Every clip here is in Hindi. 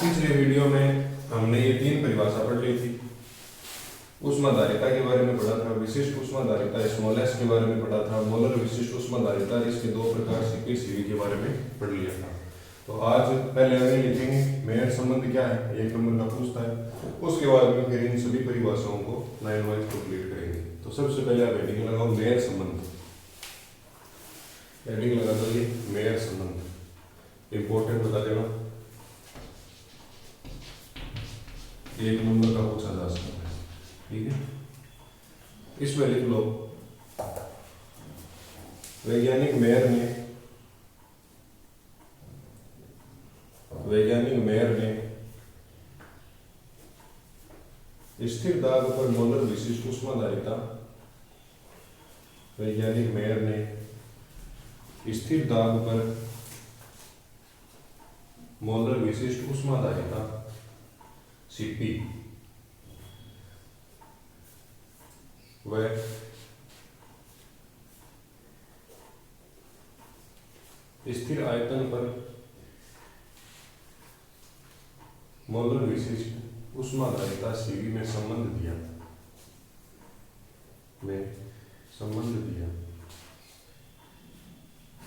पिछले वीडियो में हमने ये तीन परिभाषा पढ़ ली थी। ऊष्माधारिता के बारे में पढ़ा था, विशिष्ट ऊष्माधारिता स्मॉल एस के बारे में पढ़ा था, मोलर विशिष्ट ऊष्माधारिता इसके दो प्रकार सीपी सीवी के बारे में पढ़ लिया था। तो आज पहले हमें लिखेंगे मेयर संबंध क्या है, एक नंबर का पूछता है। उसके बाद में फिर इन सभी परिभाषाओं को लाइन वाइज कंप्लीट करेंगे। तो सबसे पहले आप हेडिंग लगाओ मेयर संबंध। हेडिंग लगा दो ये मेयर संबंध, इंपॉर्टेंट बता देना, एक नंबर का पूछा जा सकता है। ठीक है, इसमें लिख लो वैज्ञानिक मेयर ने स्थिर दाब पर मोलर विशिष्ट ऊष्माधारिता, वैज्ञानिक मेयर ने स्थिर दाब पर मोलर विशिष्ट ऊष्माधारिता सीपी व स्थिर आयतन पर मोलर विशिष्ट ऊष्माधारिता सीवी में संबंध दिया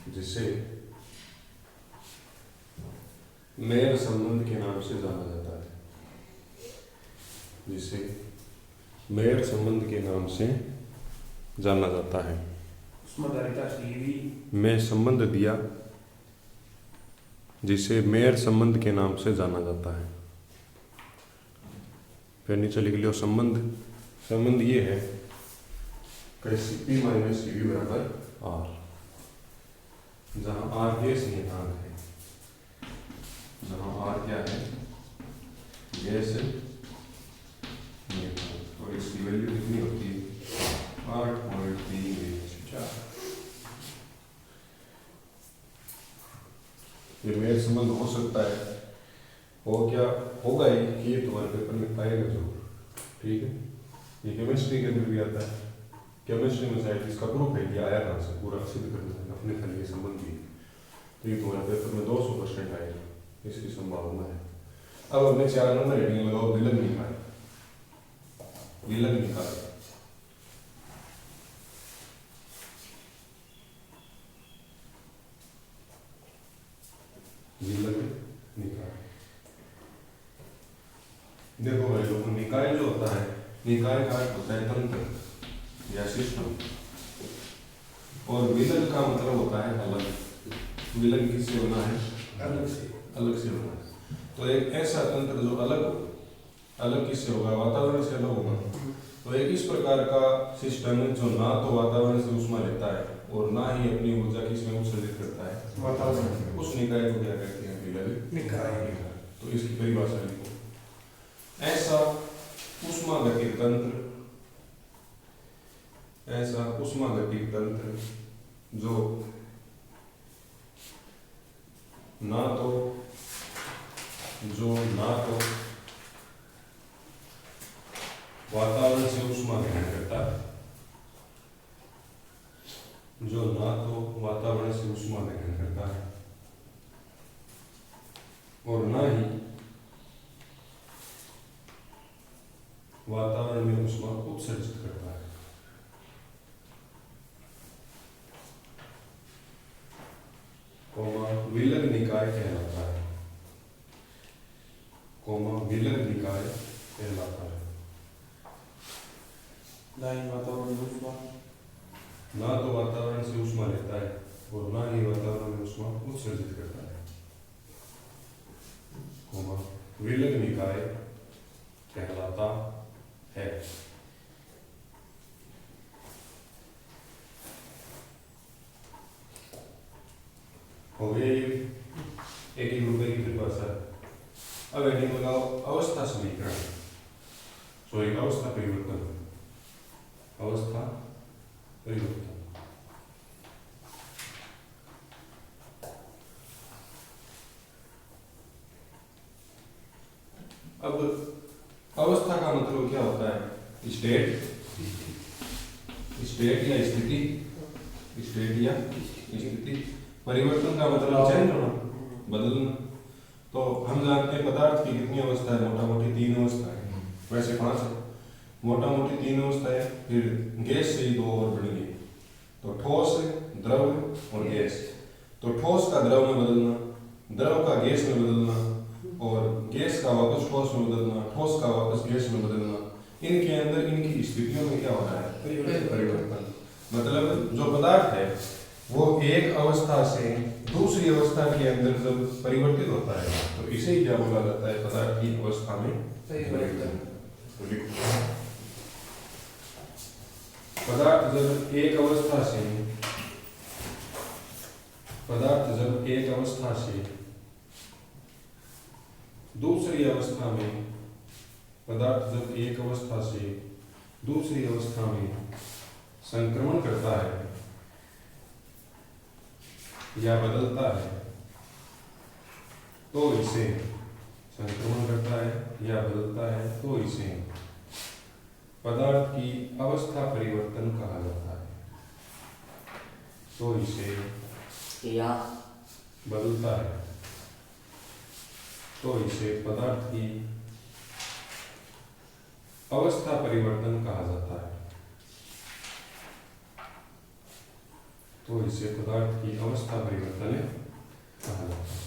जिसे मेयर संबंध के नाम से जाना जाता है, जिसे मेयर संबंध के नाम से जाना जाता है। ऊष्माधारिता सीवी में संबंध दिया जिसे मेयर संबंध के नाम से जाना जाता है। फिर नीचे लिख लियो संबंध ये है कि सीपी माइनस सीवी बराबर आर, जहां आर गैस नियतांक है, जहां आर क्या है, गैस नियतांक, और इसकी वैल्यू कितनी होती है 8.34। ये मेयर संबंध हो सकता है, वो क्या होगा ही कि ये तुम्हारे पेपर में आएगा जरूर। ठीक है, ये केमिस्ट्री के अंदर भी आता है, केमिस्ट्री में शायद इसका प्रूफ है कि आया कहाँ से, पूरा सिद्ध करना है अपने खाली ये संबंध भी, तो ये तुम्हारे पेपर में 200% आएगा, इसकी संभावना है। अब अपने 4 नंबर हेडिंग लगाओ विलग निकाय। विलग निकाय देखो भाई लोग, निकाय जो होता है, निकाय का अर्थ होता है तंत्र या सिस्टम, और विलग का मतलब होता है अलग। विलग किससे होना है, अलग से होना है। तो एक ऐसा तंत्र जो अलग किससे होगा, वातावरण से अलग होगा। तो एक इस प्रकार का सिस्टम जो ना तो वातावरण से ऊष्मा लेता है और ना ही अपनी ऊर्जा किसमें उत्सर्जित करता है, वातावरण। उस निकाय को क्या कहते हैं, विलग निकाय। तो इसकी परिभाषा लिखो, ऐसा ऊष्मागतिक तंत्र जो ना तो वातावरण से ऊष्मा ग्रहण करता है, और ना ही वातावरण में ऊष्मा उत्सर्जित करता है। विलग निकाय कहलाता है। ना तो वातावरण से ऊष्मा लेता है और ना ही वातावरण में ऊष्मा उत्सर्जित करता है। विलग निकाय कहलाता है। हो गया ये एक रुपए की परिभाषा। अब हेडिंग लगाओ अवस्था समीकरण, सॉरी अवस्था परिवर्तन। अब अवस्था का मतलब क्या होता है, स्टेट या स्थिति। परिवर्तन का मतलब चेंज होना, बदलना। तो हम जानते हैं पदार्थ की कितनी अवस्था है, मोटा मोटी 3 अवस्था है, वैसे 5 है, मोटा मोटी 3 अवस्था है। फिर गैस से ही 2 और बढ़ गई, तो ठोस, द्रव और गैस। तो ठोस का द्रव में बदलना, द्रव का गैस में बदलना, और गैस का वापस ठोस में बदलना, ठोस का वापस गैस में बदलना, इनके अंदर इनकी स्थितियों में क्या हो रहा है, परिवर्तन। मतलब जो पदार्थ है वो एक अवस्था से दूसरी अवस्था के अंदर जब परिवर्तित होता है तो इसे ही क्या बोला जाता है, पदार्थ की अवस्था में परिवर्तन। तो लिखो, पदार्थ जब एक अवस्था से, पदार्थ जब एक अवस्था से दूसरी अवस्था में, पदार्थ जब एक अवस्था से दूसरी अवस्था में संक्रमण करता है या बदलता है, तो इसे, संक्रमण करता है या बदलता है तो इसे पदार्थ की अवस्था परिवर्तन कहा जाता है। तो इसे या बदलता है तो इसे पदार्थ की अवस्था परिवर्तन कहा जाता है। तो इसे पदार्थ की अवस्था परिवर्तन कहा जाता है।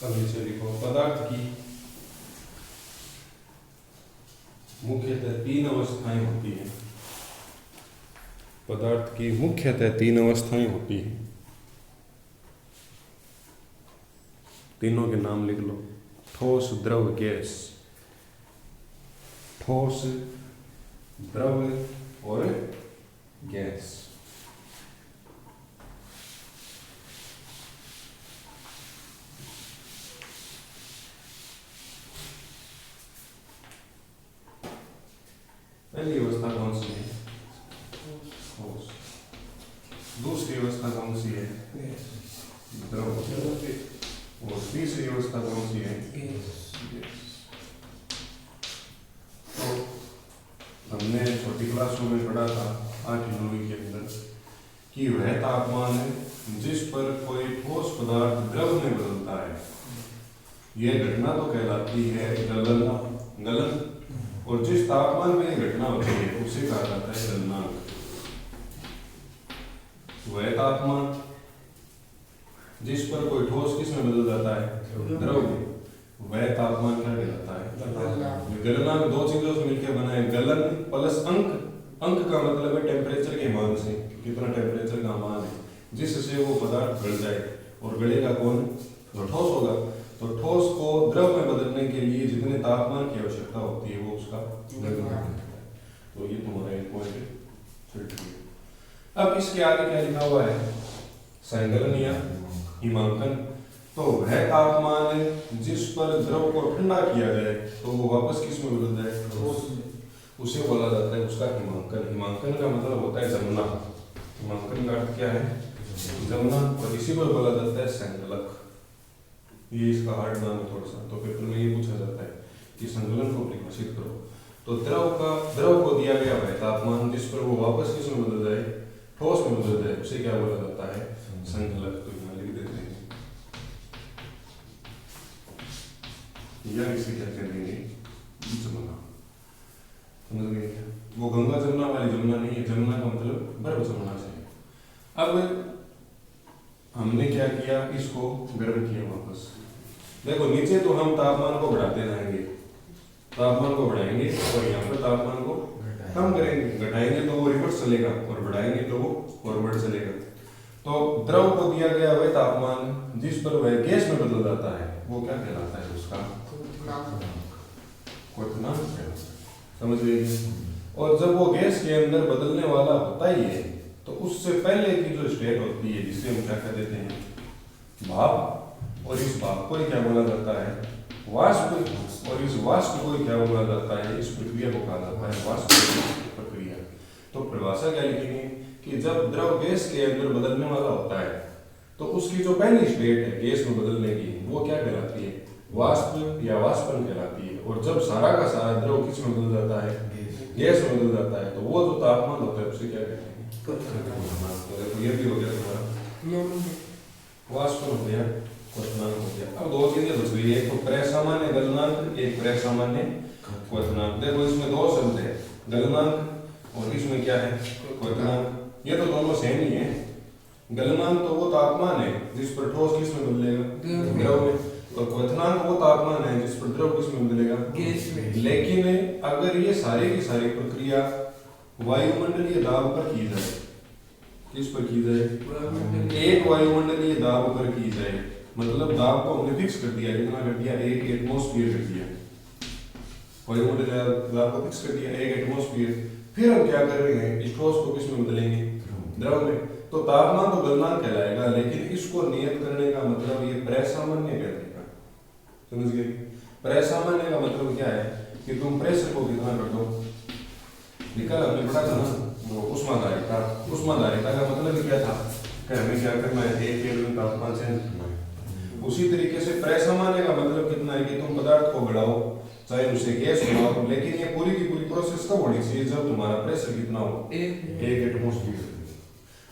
अब नीचे लिखो, पदार्थ की मुख्यतः 3 अवस्थाएं होती हैं। पदार्थ की मुख्यतः 3 अवस्थाएं होती हैं। तीनों के नाम लिख लो, ठोस, द्रव, गैस। ठोस, द्रव और गैस। पहली अवस्था कौन सी है, ठोस। दूसरी अवस्था कौन सी है, द्रव। और तीसरी अवस्था कौन सी है, गैस। तो हमने छोटी क्लासों में पढ़ा था 8वीं 9वीं के अंदर कि वह तापमान है जिस पर कोई ठोस पदार्थ द्रव में बदलता है, यह घटना तो कहलाती है गलन। और जिस तापमान में यह घटना होती है उसे कहा जाता है गलनांक। वह तापमान जिस पर कोई ठोस किस में बदल जाता है, द्रव में, वह तापमान क्या कहलाता है, गलनांक। 2 चीजों से मिलकर बना है, गलन प्लस अंक। अंक का मतलब है टेम्परेचर के मान से, कितना टेम्परेचर का मान है जिससे वो पदार्थ गल जाए। और गलेगा कौन, तो ठोस होगा। तो ठोस को द्रव में बदलने के लिए जितने तापमान की आवश्यकता होती है वो उसका गलनांक है। तो ये तुम्हारा एक पॉइंट। अब इसके आगे क्या लिखा हुआ है, संगलन या हिमांकन। तो वह तापमान जिस पर द्रव को ठंडा किया जाए तो वो वापस किस में बदल जाए, उसे बोला जाता है उसका हिमांकन। हिमांकन का मतलब होता है जमना। हिमांकन का अर्थ क्या है, जमना। और इसी को बोला जाता है संगलक। ये इसका हार्ड नाम है थोड़ा सा। तो पेपर में ये पूछा जाता है कि संगलन को परिभाषित करो। तो द्रव को दिया गया है तापमान जिस पर वो वापस किस में बदल जाए, ठोस में बदल जाए, उसे क्या बोला जाता है, संगलक। तो यहाँ लिख देते हैं, या इसे क्या कह देंगे, जमुना। समझ गए क्या? वो गंगा जमुना वाली जमुना नहीं है, जमुना का मतलब बर्फ जमुना से। अब हमने क्या किया, इसको गर्म किया वापस। देखो नीचे तो हम तापमान को बढ़ाते रहेंगे, तापमान को बढ़ाएंगे, और यहाँ पर तापमान को कम करेंगे। घटाएंगे तो वो रिवर्स चलेगा और बढ़ाएंगे तो वो फॉरवर्ड चलेगा। तो द्रव को दिया गया वह तापमान जिस पर वह गैस में बदल जाता है वो क्या कहलाता है, उसका क्वथनांक कहलाता है। समझ गए? और जब वो गैस के अंदर बदलने वाला होता ही है तो उससे पहले की जो स्टेट होती है जिसे हम क्या कह देते हैं, भाप। और इस भाप को क्या बोला जाता है, वाष्प। और इस वाष्प को क्या बोला जाता है, इस प्रक्रिया को कहा जाता है वाष्प प्रक्रिया। तो परिभाषा क्या लिखेंगे कि जब द्रव गैस के अंदर बदलने वाला होता है तो उसकी जो पहली स्टेट है गैस में बदलने की, वो क्या कहलाती है, वाष्प या वाष्पन कहलाती है। और जब सारा का सारा द्रव किस में बदल जाता है, गैस में बदल जाता है, तो वो जो तापमान होता है उसे क्या कहते हैं, क्वथनांक। तो देखो ये भी हो गया तुम्हारा वाष्पन हो गया, क्वथनांक हो गया। अब दो चीजें बच गई, एक तो प्रसामान्य गलनांक, एक प्रसामान्य क्वथनांक। देखो इसमें दो शब्द है, गलनांक और इसमें क्या है, क्वथनांक। ये तो दोनों सेम ही है। गलनांक तो वो तापमान है जिस पर ठोस किस में बदलेगा, द्रव में, और क्वथनांक वो तापमान है जिस पर द्रव किस में बदलेगा, गैस में। लेकिन अगर ये सारी की सारी प्रक्रिया वायुमंडलीय दाब पर की जाए, किस पर की जाए, एक वायुमंडलीय दाब पर की जाए, मतलब दाब को हमने फिक्स कर दिया, कितना कर दिया, एक एटमॉस्फेयर कर दिया, वायुमंडलीय दाब को फिक्स कर दिया, एक एटमॉस्फेयर। फिर हम क्या कर रहे हैं, इस ठोस को किस में बदलेंगे, द्रव में। तो तापमान तो गलनांक कहलाएगा, लेकिन इसको नियत करने का मतलब ये प्रसामान्य कहते हैं। समझ गए? प्रसामान्य का मतलब क्या है कि तुम प्रेशर को कितना कर दो, निकल हमने पढ़ा था ना वो ऊष्माधारिता। ऊष्माधारिता का मतलब क्या था कि हमें क्या करना है, एक केल्विन तापमान चेंज करना है। उसी तरीके से प्रसामान्य का मतलब कितना है कि तुम पदार्थ को बढ़ाओ, चाहे उसे गैस बनाओ, लेकिन ये पूरी की पूरी प्रोसेस कब होनी चाहिए, जब तुम्हारा प्रेशर कितना हो, एक एटमॉस्फेयर।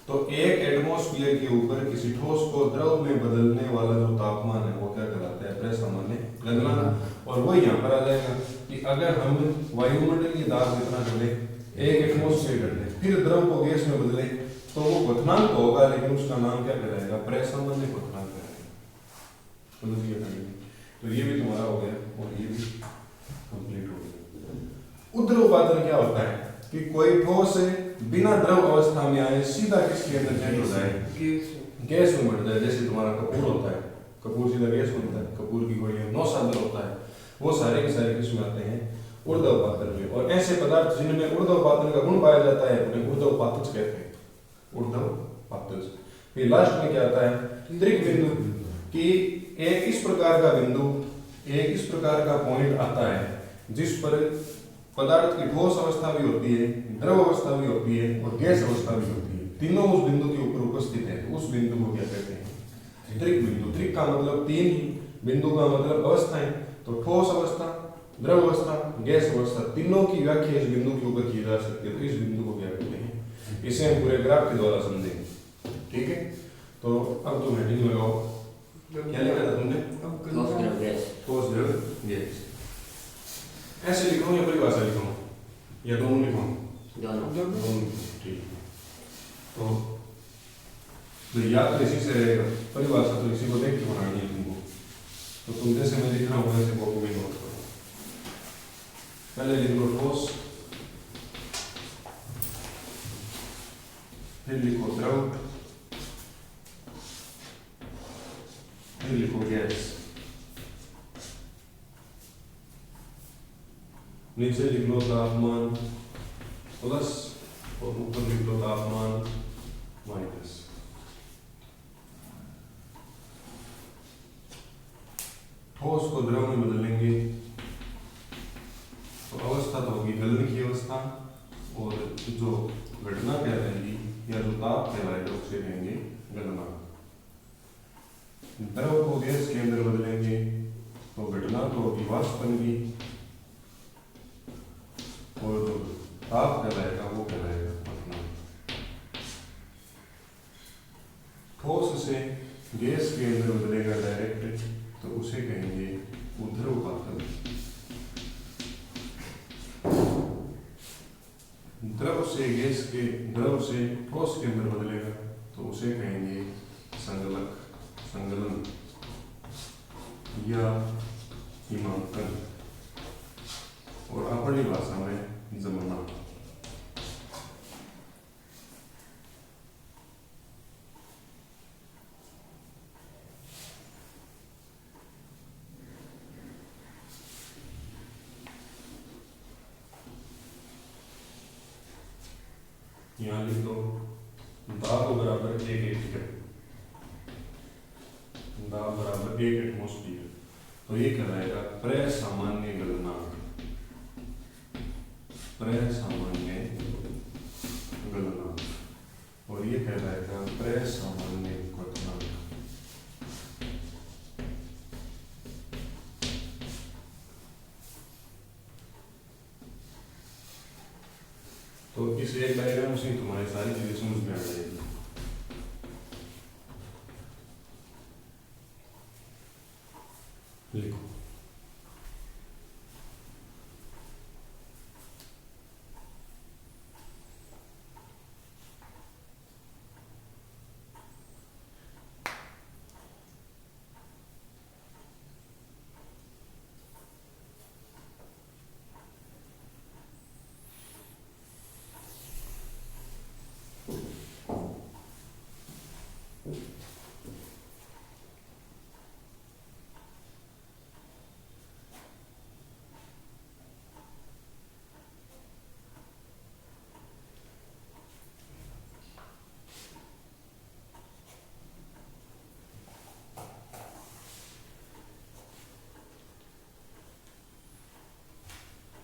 तो एक एटमॉस्फेयर के ऊपर किसी ठोस को द्रव में बदलने वाला जो तापमान है वो क्या कहलाता है, प्रसामान्य गलनांक। और वो यहाँ पर आ जाएगा कि अगर हम वायुमंडलीय दाब कितना कर ले, एक एटमॉस्फेयर कर ले, फिर द्रव को गैस में बदले, तो वो क्वथनांक तो होगा, लेकिन उसका नाम क्या कहलाएगा, प्रसामान्य क्वथनांक कहलाएगा। समझिए? तो ये भी तुम्हारा हो गया और ये भी कंप्लीट हो गया। उद्रवपातन क्या होता है कि कोई ठोस बिना द्रव अवस्था में आए सीधा किसके अंदर चेंज हो जाए, गैस में बढ़ जाए। जैसे तुम्हारा कपूर होता है, कपूर सीधा गैस बनता है, कपूर की कोई नौसादर होता है, वो सारे के सारे किसमें आते हैं, ऊर्ध्वपातन में। और ऐसे पदार्थ जिनमें ऊर्ध्वपातन का गुण पाया जाता है उन्हें ऊर्ध्वपातज कहते हैं, ऊर्ध्वपातज। फिर लास्ट में क्या आता है, त्रिक बिंदु, कि एक इस प्रकार का बिंदु, एक इस प्रकार का पॉइंट आता है जिस पर पदार्थ की ठोस अवस्था भी होती है, द्रव अवस्था भी होती है और गैस अवस्था भी होती है, तीनों उस बिंदु के ऊपर उपस्थित है। उस बिंदु को क्या कहते हैं, त्रिक बिंदु। त्रिक का मतलब तीन ही, बिंदु का मतलब अवस्थाएं, तो ठोस अवस्था, द्रव अवस्था, गैस अवस्था, तीनों की व्याख्या इस बिंदु के ऊपर की जा सकती है। तो इस बिंदु को क्या कहते हैं, इसे हम पूरे ग्राफ के द्वारा समझेंगे। ठीक है? तो अब तुम हेडिंग लगाओ, क्या लिखा था तुमने, ठोस द्रव गैस। ऐसे लिखो या परिभाषा लिखो, या दोनों लिखो, दोनों। ठीक। तो याद तो इसी से रहेगा, परिभाषा तो इसी को देख के बनानी है तुमको। तो तुम जैसे मैं लिख रहा हूँ वैसे कॉपी में नोट करो। पहले लिख लो ठोस, फिर लिखो द्रव, फिर लिखो गैस, नीचे लिख लो तापमान प्लस और ऊपर लिख लो तापमान माइनस। ठोस को द्रव में बदलेंगे तो अवस्था तो होगी गलने की अवस्था, और जो घटना कहलाएगी या जो ताप कहलाएगा उसे कहेंगे गलनांक। द्रव को गैस के अंदर बदलेंगे तो घटना तो होगी वाष्पन की, और जो ताप कहलाएगा वो कहलाएगा क्वथनांक। ठोस से गैस के अंदर बदलेगा डायरेक्ट तो उसे कहेंगे ऊर्ध्वपातन। द्रव से ठोस के अंदर बदलेगा तो उसे कहेंगे संगलक, संगलन या हिमांकन, और अपनी भाषा में जमना। यहाँ लिख दो दाब बराबर दाब बराबर 1 एटमॉस्फेयर। तो ये कहलाएगा प्रसामान्य गलनांक, प्रसामान्य गलनांक, और ये कहलाएगा प्रसामान्य क्वथनांक। तो इस एक डायग्राम से से ही तुम्हारी सारी चीजें समझ में आ जाएगी। लिखो।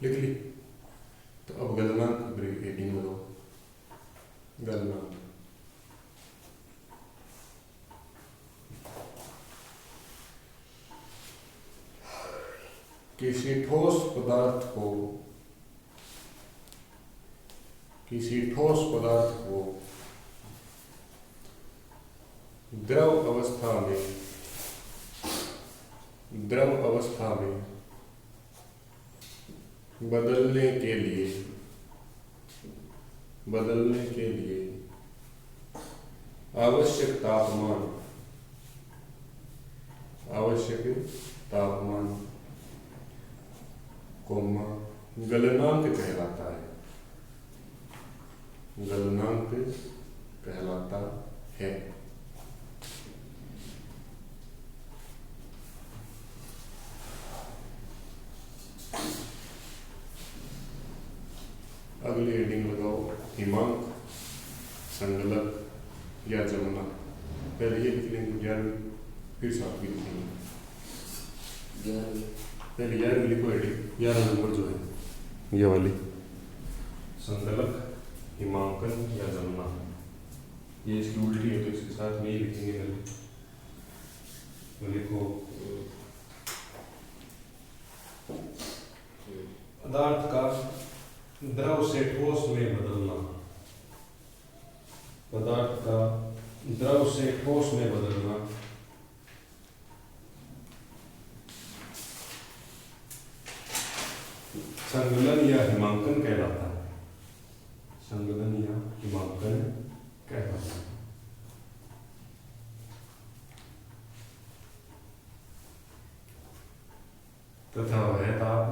लिख ली। तो अब गलनांक हेडिंग में दो। गलनांक किसी ठोस पदार्थ को द्रव अवस्था में बदलने के लिए आवश्यक तापमान कोमा गलनांक कहलाता है। अगली हेडिंग लगाओ हिमांक, संगलक या जमुना। पहले ये लिख लेंगे 11वीं, फिर 7वीं लिखेंगे। पहले 11वीं लिखो हेडिंग, 11 नंबर जो है ये वाली, संगलक, हिमांकन या जमुना। ये इसकी उल्टी है तो इसके साथ में ही लिखेंगे पहले। तो लिखो पदार्थ का द्रव से ठोस में बदलना। पदार्थ का द्रव से ठोस में बदलना संगलन या हिमांकन कहलाता है। संगलन या हिमांकन कहलाता है। तथा वह ताप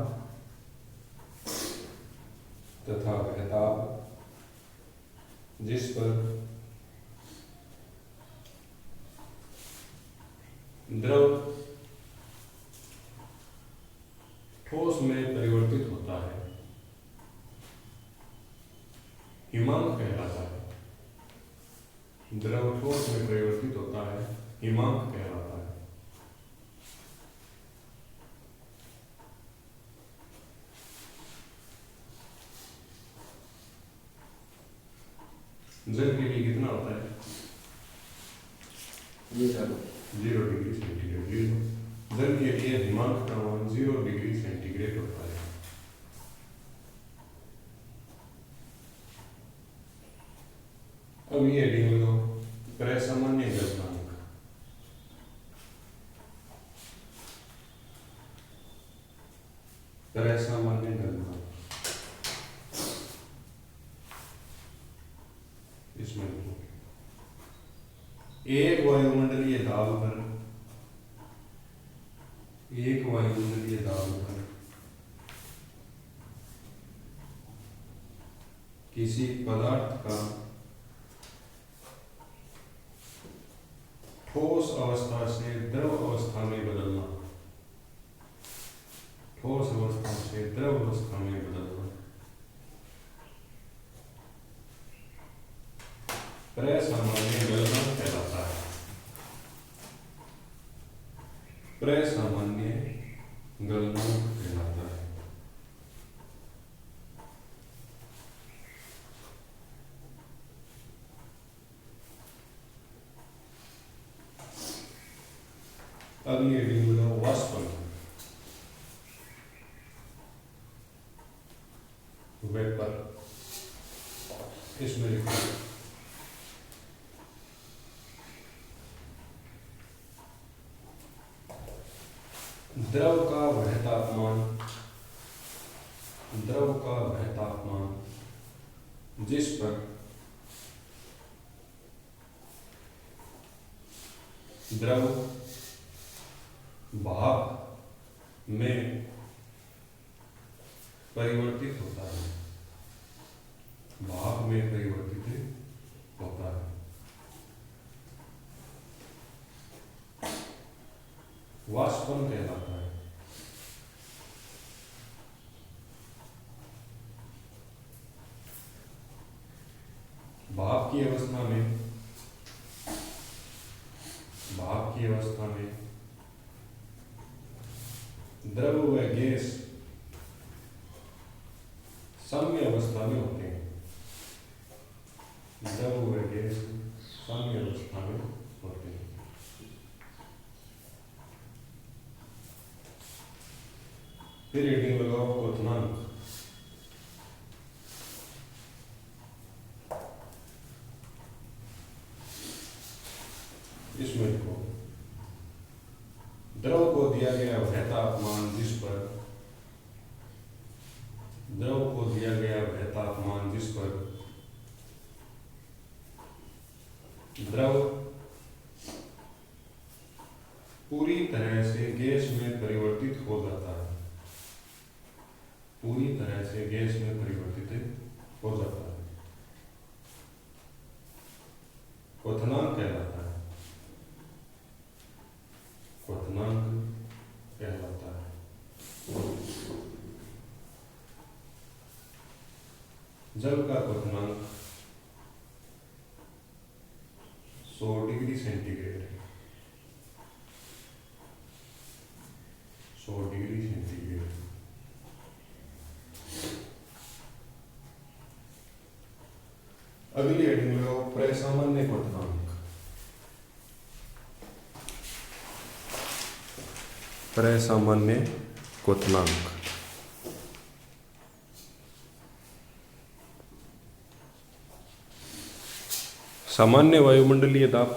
जिस पर द्रव ठोस में परिवर्तित होता है हिमांक कहलाता है। द्रव ठोस में परिवर्तित होता है हिमांक कहलाता है। जल के लिए कितना होता है? 0 डिग्री सेंटीग्रेड। जल के लिए हिमांक का मान 0 डिग्री सेंटीग्रेड होता है। अब ये हेडिंग लो, प्रसामान्य गलनांक। प्रसामान्य गलनांक इसमें एक वायुमंडलीय दाब पर किसी पदार्थ का ठोस अवस्था से द्रव अवस्था में बदलना। ठोस अवस्था से द्रव अवस्था में बदलना प्रसामान्य गलनांक कहलाता है। प्रसामान्य गलनांक कहलाता है। अब ये हेडिंग वाष्पन। वेपर इसमें लिखो द्रव का वह तापमान जिस पर द्रव भाप में परिवर्तित होता है, भाप में परिवर्तित होता है, वाष्पन कहलाता है। भाप की अवस्था में द्रव व गैस साम्य अवस्था में होते हैं, द्रव व गैस साम्य अवस्था में होते हैं। फिर रीडिंग लगाओ क्वथनांक। इसमें लिखो द्रव को दिया गया वह तापमान जिस पर द्रव पूरी तरह से गैस में परिवर्तित हो जाता है, क्वथनांक कहलाता है। जल का क्वथनांक 100 डिग्री सेंटीग्रेड है, 100 डिग्री सेंटीग्रेड। अगली हेडिंग में हो प्रसामान्य क्वथनांक। प्रसामान्य क्वथनांक सामान्य वायुमंडलीय दाब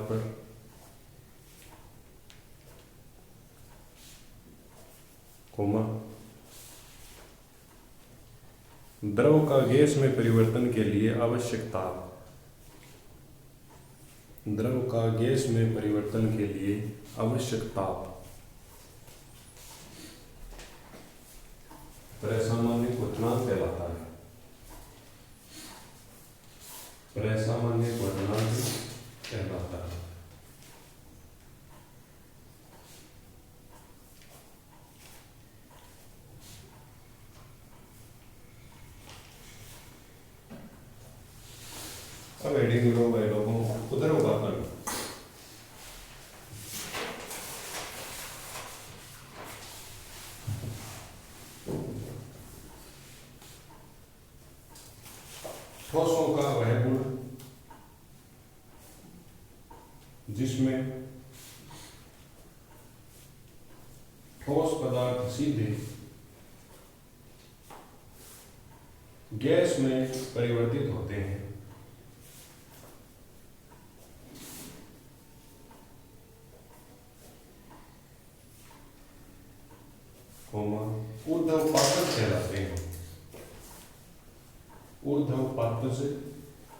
पर कोमा द्रव का गैस में परिवर्तन के लिए आवश्यक ताप, प्रसामान्य क्वथनांक कहलाता है। अब हेडिंग लो भाई लोगों उदरपातन। ठोसों का वह गुण जिसमें ठोस पदार्थ सीधे गैस में परिवर्तित होते हैं, ऊर्ध्वपातज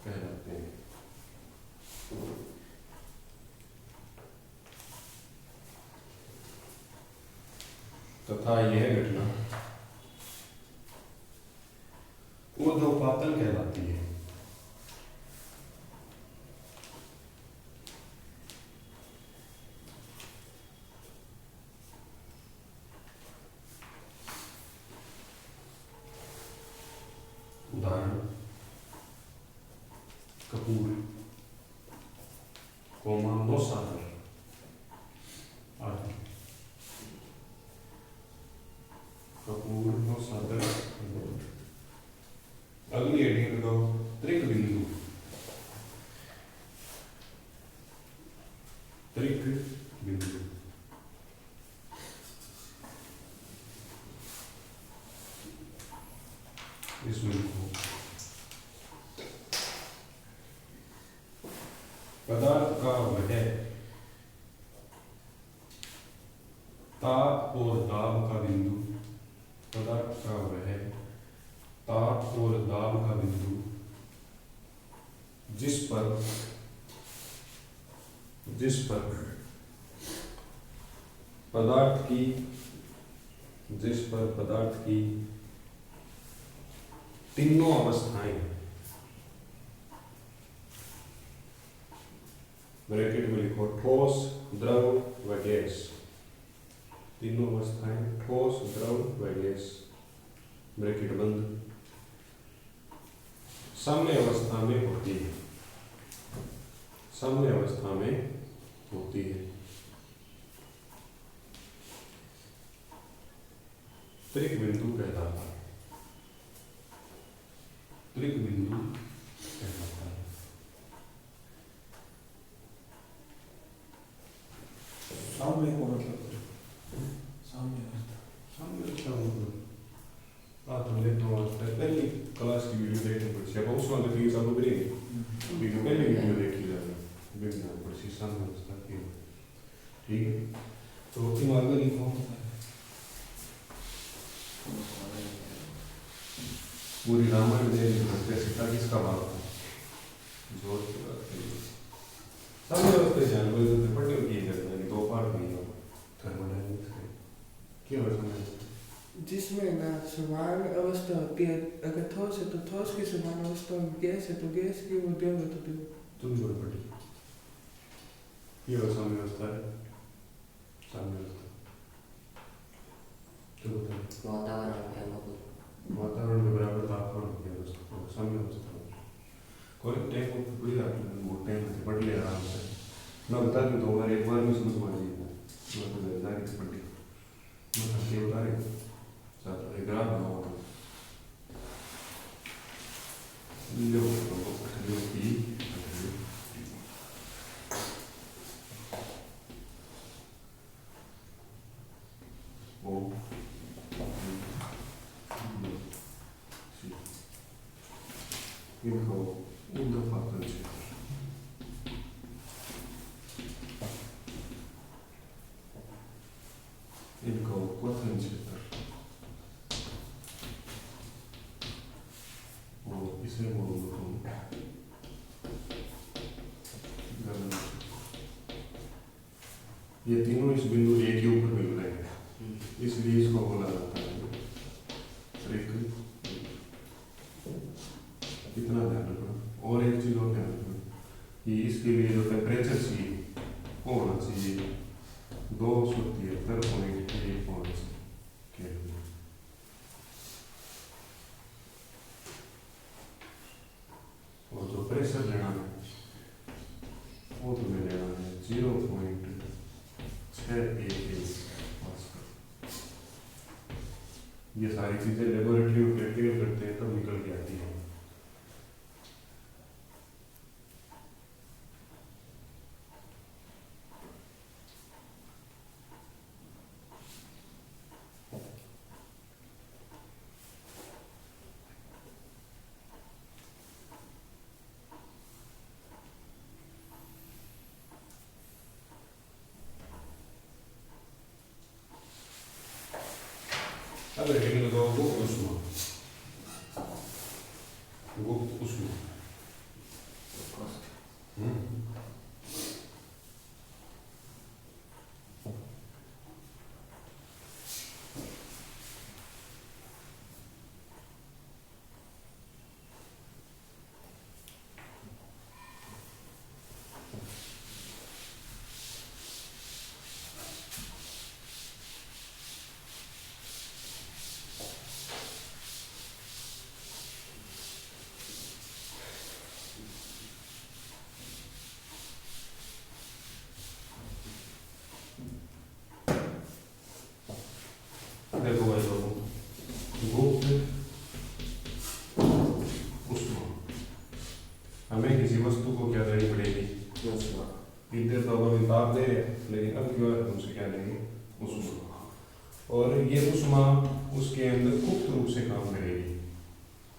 कहलाते हैं, तथा यह घटना ऊर्ध्वपातन कहलाती है। उदाहरण कपूर कोमा नौसागर आदि। कपूर नौसागर। अगली हेडिंग लगाओ त्रिक बिंदु। इसमें लिखो पदार्थ का वह ताप और दाब का बिंदु, पदार्थ का वह ताप और दाब का बिंदु जिस पर पदार्थ की तीनों अवस्थाएं, ब्रैकेट में लिखो ठोस, द्रव व गैस, तीनों अवस्थाएं ठोस, द्रव व गैस, ब्रैकेट बंद, साम्य अवस्था में होती है, साम्य अवस्था में होती है। त्रिक बिंदु कहलाता है, त्रिक बिंदु कहलाता है। सामने को मतलब सामने सामने क्या मतलब तुमने तो पहली क्लास की वीडियो देखनी पड़ी, अब उस वाले की चालू करेंगे वीडियो, पहले वीडियो देखी जाएगी विज्ञान पड़ी सामने अवस्था की, ठीक है। तो दिमाग में लिखो पूरी रामायण दे सीता किसका भाग था, जोर की बात करिए सामने अवस्था जानवर जो पढ़ने की करना है, दो पार्ट नहीं हो थर्मोडायनेमिक्स के क्या हो समझ जिसमें ना समान अवस्था होती है, अगर ठोस है तो ठोस की समान अवस्था, गैस है तो गैस की, वो द्रव है तो द्रव। तुम जोर पढ़ी ये और सामने अवस्था है, सामने अवस्था तो वातावरण के बराबर तापमान हो गया उसको सामने अवस्था कोई टाइम को पूरी रात वो टाइम से पढ़ लिया आराम से, मैं बता दूं तो हमारे एक बार में समझ में आ जाएगा, मैं तो जारी से पढ़ी मैं करके बता रही हूँ साथ एक ग्राफ बनाओ लो तो की ओ इनको ऊर्ध्वपातन क्षेत्र, इनको क्वथन क्षेत्र, और इसे बोलो तुम गगन, ये तीनों इस बिंदु एक के ऊपर मिल रहे हैं, इसलिए इसको बोला जाता है त्रिक। इतना ध्यान रखना। और एक चीज और ध्यान रखना कि इसके लिए जो टेम्परेचर चाहिए वो होना चाहिए 273.1 केल्विन, और जो प्रेशर लेना है वो तुम्हें लेना है 0.688 पास्कल। ये सारी चीजें लेबोरेटरी में प्रैक्टिकल करते हैं तब निकल के आती है। अब रेटिंग लगाओ गुप्त उष्मा, गुप्त उष्मा देखो भाई लोगों, गुप्त उष्मा हमें किसी वस्तु को क्या देनी पड़ेगी, इधर तो हम ताप दे रहे हैं, लेकिन अब क्यों हमसे क्या लेंगे उष्मा, और ये उष्मा उसके अंदर गुप्त रूप से काम करेगी,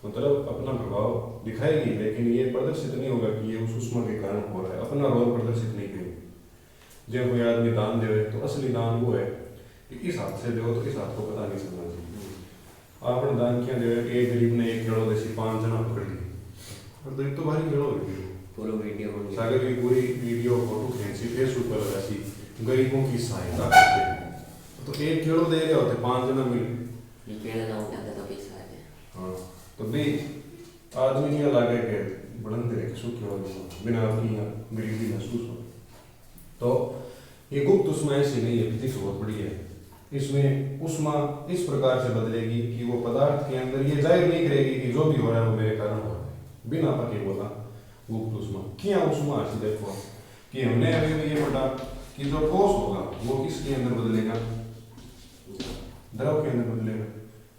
मतलब अपना प्रभाव दिखाएगी, लेकिन ये प्रदर्शित नहीं होगा कि ये उस उष्मा के कारण हो रहा है, अपना रोल प्रदर्शित नहीं करेगी। जब कोई आदमी दान दे तो असली दान वो है कि इस हाथ से दो तो इस हाथ को पता नहीं चलना चाहिए। आपने दान किया दे, एक गरीब ने एक केड़ो जैसी 5 जना पकड़ ली, और तो एक तो भारी केड़ो होगी पूरा वीडियो बन गया। सागर की पूरी वीडियो फोटो खींची फेसबुक पर लगाई, गरीबों की सहायता करते हैं। तो एक केड़ो दे रहे होते 5 जना मिल, ये पेड़ ना उठाता तो पैसा आ जाए। हाँ तो भी आदमी नहीं लगे के बुलंद रहे सुखी हो बिना अपनी गरीबी महसूस हो। तो ये गुप्त उष्मा ऐसी नहीं है, फिजिक्स बहुत बड़ी है। इसमें उष्मा इस प्रकार से बदलेगी कि वो पदार्थ के अंदर ये जाहिर नहीं करेगी कि जो भी हो रहा है वो मेरे कारण हो रहा है, बिना पके बोला गुप्त उष्मा। क्या उष्मा ऐसी देखो कि हमने अभी भी ये पढ़ा कि जो ठोस होगा वो किसके अंदर बदलेगा, द्रव के अंदर बदलेगा।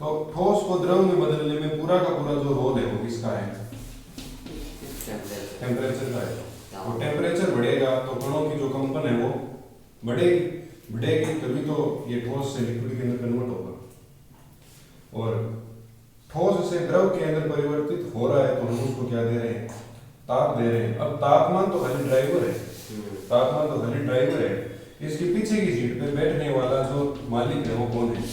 तो ठोस को द्रव में बदलने में पूरा का पूरा जो रोल है वो किसका है, टेम्परेचर का है। तो टेम्परेचर बढ़ेगा तो कणों की जो कंपन है वो बढ़ेगी तभी तो ये ठोस से लिक्विड के अंदर कन्वर्ट होगा। और ठोस से द्रव के अंदर परिवर्तित हो रहा है तो हम उसको क्या दे रहे हैं, ताप दे रहे हैं। अब तापमान तो खाली ड्राइवर है, तापमान तो खाली ड्राइवर है। इसके पीछे की सीट पे बैठने वाला जो मालिक है वो कौन है,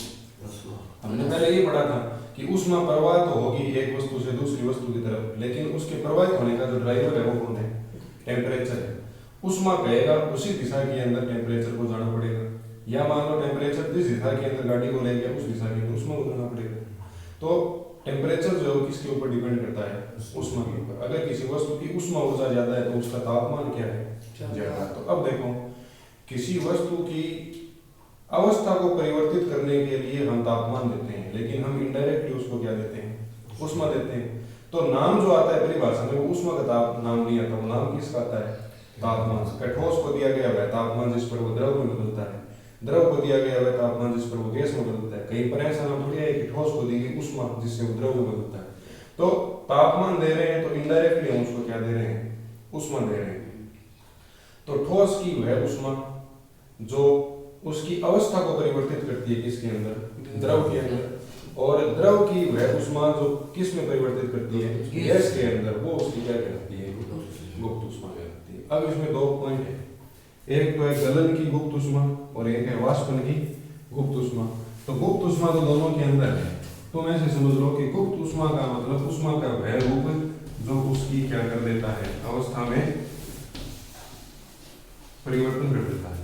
हमने पहले ये पढ़ा था कि उष्मा प्रवाह तो होगी एक वस्तु से दूसरी वस्तु की तरफ, लेकिन उसके प्रवाहित होने का जो ड्राइवर है वो कौन है, टेम्परेचर है। उष्मा कहेगा उसी दिशा के अंदर टेम्परेचर को जाना पड़ेगा, या मान लो टेम्परेचर जिस दिशा के अंदर गाड़ी को ले गया उस दिशा के अंदर उष्मा को जाना पड़ेगा। तो टेम्परेचर जो है किसके ऊपर डिपेंड करता है, उष्मा के ऊपर। अगर किसी वस्तु की उष्मा ऊर्जा ज्यादा है तो उसका तापमान क्या है, ज्यादा। तो अब देखो किसी वस्तु की अवस्था को परिवर्तित करने के लिए हम तापमान देते हैं, लेकिन हम इनडायरेक्टली उसको क्या देते हैं, उष्मा देते हैं। तो नाम जो आता है परिभाषा में वो उष्मा का नाम नहीं आता, वो नाम किसका आता है, तापमान। ठोस को दिया गया है तापमान जिस पर वो द्रव में बदलता है, द्रव को दिया गया है तापमान जिस पर वो गैस में बदलता है। कहीं पर ऐसा नाम थोड़ी है कि ठोस को दी गई उष्मा जिससे वो द्रव में बदलता है। तो तापमान दे रहे हैं तो इनडायरेक्टली हम उसको क्या दे रहे हैं, उष्मा दे रहे हैं। तो ठोस की वह उष्मा जो उसकी अवस्था को परिवर्तित करती है किसके अंदर, द्रव के अंदर, और द्रव की वह उष्मा जो किस में परिवर्तित करती है, गैस के अंदर, वो उसकी क्या कहलाती है, गुप्त उष्मा कहलाती है। अब इसमें 2 पॉइंट है, एक तो है गलन की गुप्त उष्मा और एक है वाष्पन की गुप्त उष्मा। तो गुप्त उष्मा तो दोनों के अंदर है। तुम ऐसे समझ लो कि गुप्त उष्मा का मतलब उष्मा का वह रूप जो उसकी क्या कर देता है, अवस्था में परिवर्तन कर देता है।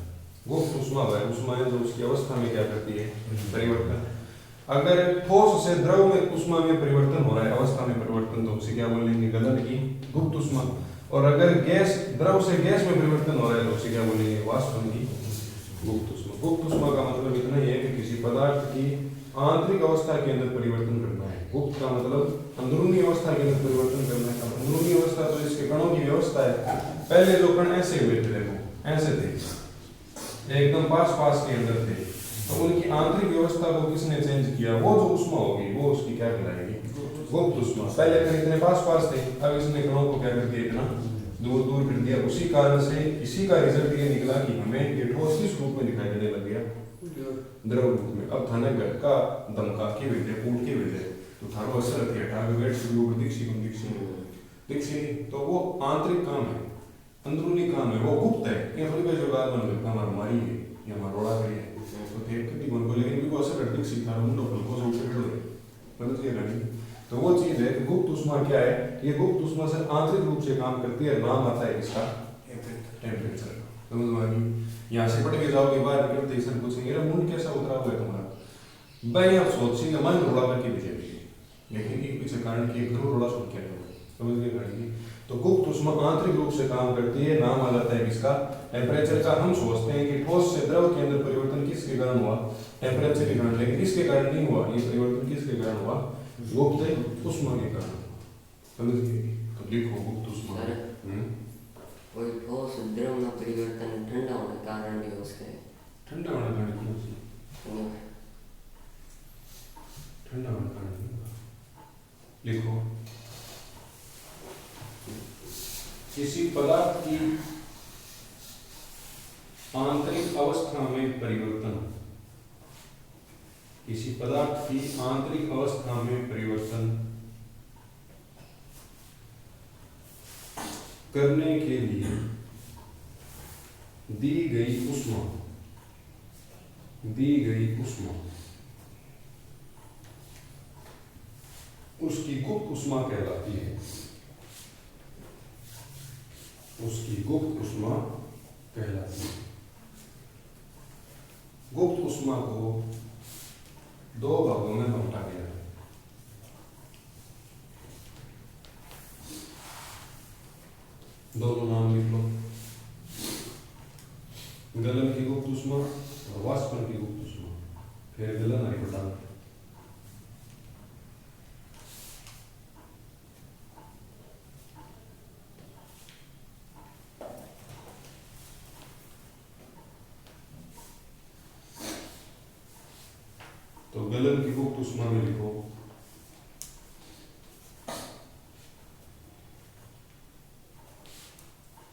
गुप्त उष्मा वह उष्मा है जो उसकी अवस्था में क्या करती है, परिवर्तन। अगर ठोस से द्रव में उष्मा में परिवर्तन हो रहा है, अवस्था में परिवर्तन, तो उसे क्या बोलेंगे, गलन की गुप्त उष्मा। और अगर गैस द्रव से गैस में परिवर्तन हो रहा है तो उसे क्या बोलेंगे, वाष्पन की गुप्त उष्मा। गुप्त उष्मा का मतलब इतना ही है कि किसी पदार्थ की आंतरिक अवस्था के अंदर परिवर्तन करना है। गुप्त का मतलब अंदरूनी अवस्था के अंदर परिवर्तन करना है। अंदरूनी अवस्था तो इसके कणों की व्यवस्था है। पहले जो कण ऐसे हुए थे, देखो ऐसे थे, एकदम पास के अंदर थे, तो उनकी आंतरिक व्यवस्था को किसने चेंज किया, वो जो उष्मा होगी वो उसकी क्या कहलाएगी, गुप्त उष्मा। पहले कण इतने पास थे, अब इसने कणों को क्या कर दिया, इतना दूर कर दिया। उसी कारण से इसी का रिजल्ट ये निकला कि हमें ये ठोस किस रूप में दिखाई देने लग गया, द्रव रूप में। अब थाने घर का दमका के भेजे, फूट के भेजे, तो थारो असर थी हटा के बैठ के दीक्षी, तो वो आंतरिक काम है, अंदरूनी काम है, वो गुप्त है। ये थोड़ी कोई जुगाड़ बन गया हमारा मारी है या हमारा रोड़ा करी है तो थे कितनी बन को, लेकिन भी को असर करती सीखा मुंडो को सब उठे खड़े मतलब ये नहीं। तो वो चीज है कि गुप्त उष्मा क्या है, ये गुप्त उष्मा से आंतरिक रूप से काम करती है। नाम आता है इसका टेम्परेचर। समझ में आ गई। यहाँ से पढ़ के जाओगे बाहर निकलते सर पूछेंगे मुंड कैसा उतरा हुआ है तुम्हारा, भाई आप सोचेंगे मन रोड़ा करके पीछे, लेकिन एक पीछे कारण की घर रोड़ा सुन के समझ गए गाड़ी। तो गुप्त उष्मा आंतरिक रूप से काम करती है। नाम आ जाता है किसका, टेम्परेचर का। हम सोचते हैं कि ठोस से द्रव के अंदर परिवर्तन किसके कारण हुआ, टेम्परेचर के कारण, लेकिन इसके कारण नहीं हुआ। ये परिवर्तन किसके कारण हुआ, गुप्त उष्मा के कारण। समझ गए। तो लिखो गुप्त उष्मा। कोई ठोस द्रव में परिवर्तन ठंडा होने के कारण भी हो सकता है। ठंडा होने का कारण, ठंडा होने का कारण लिखो, किसी पदार्थ की आंतरिक अवस्था में परिवर्तन, किसी पदार्थ की आंतरिक अवस्था में परिवर्तन करने के लिए दी गई ऊष्मा उसकी गुप्त ऊष्मा कहलाती है। गुप्त ऊष्मा को दो भागों में बांटा गया है। दोनों नाम लिख लो, गलन की गुप्त ऊष्मा और वाष्पन की गुप्त ऊष्मा। फिर गलन आई बता। तो गलन की गुप्त ऊष्मा में लिखो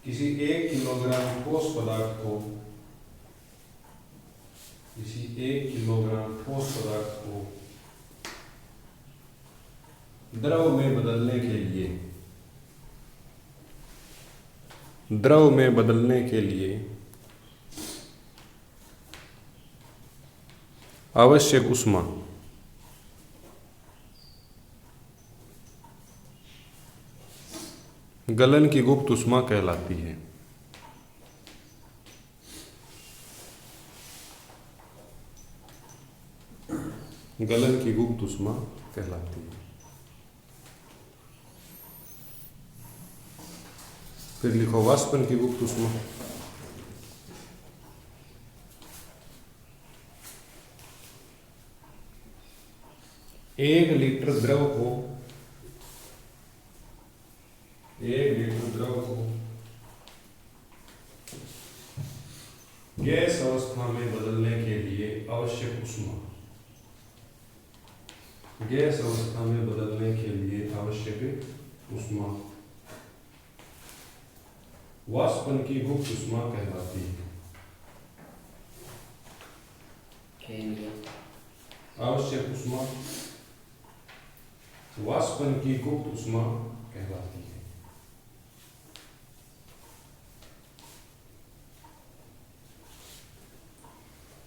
किसी 1 किलोग्राम ठोस पदार्थ को द्रव में बदलने के लिए आवश्यक ऊष्मा गलन की गुप्त ऊष्मा कहलाती है। गलन की गुप्त ऊष्मा कहलाती है। फिर लिखो वाष्पन की गुप्त ऊष्मा। एक लीटर द्रव को गैस अवस्था में बदलने के लिए आवश्यक ऊष्मा वाष्पन की गुप्त ऊष्मा कहलाती है। आवश्यक ऊष्मा वाष्पन की गुप्त ऊष्मा कहलाती है।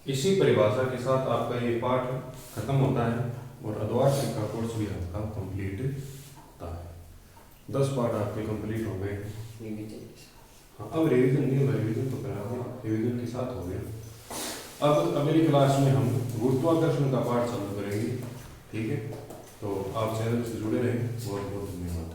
इसी परिभाषा के साथ आपका ये पाठ खत्म होता है और अद्वार्षिक का कोर्स भी आपका कंप्लीट होता है। 10 पाठ आपके कंप्लीट हो गए। हाँ, अब रिवीजन नहीं होगा, रिवीजन तो करा दिया, रिवीजन के साथ हो गया। अब अगली क्लास में हम गुरुत्वाकर्षण का पाठ चालू करेंगे। ठीक है, तो आप चैनल से जुड़े रहें। बहुत बहुत धन्यवाद।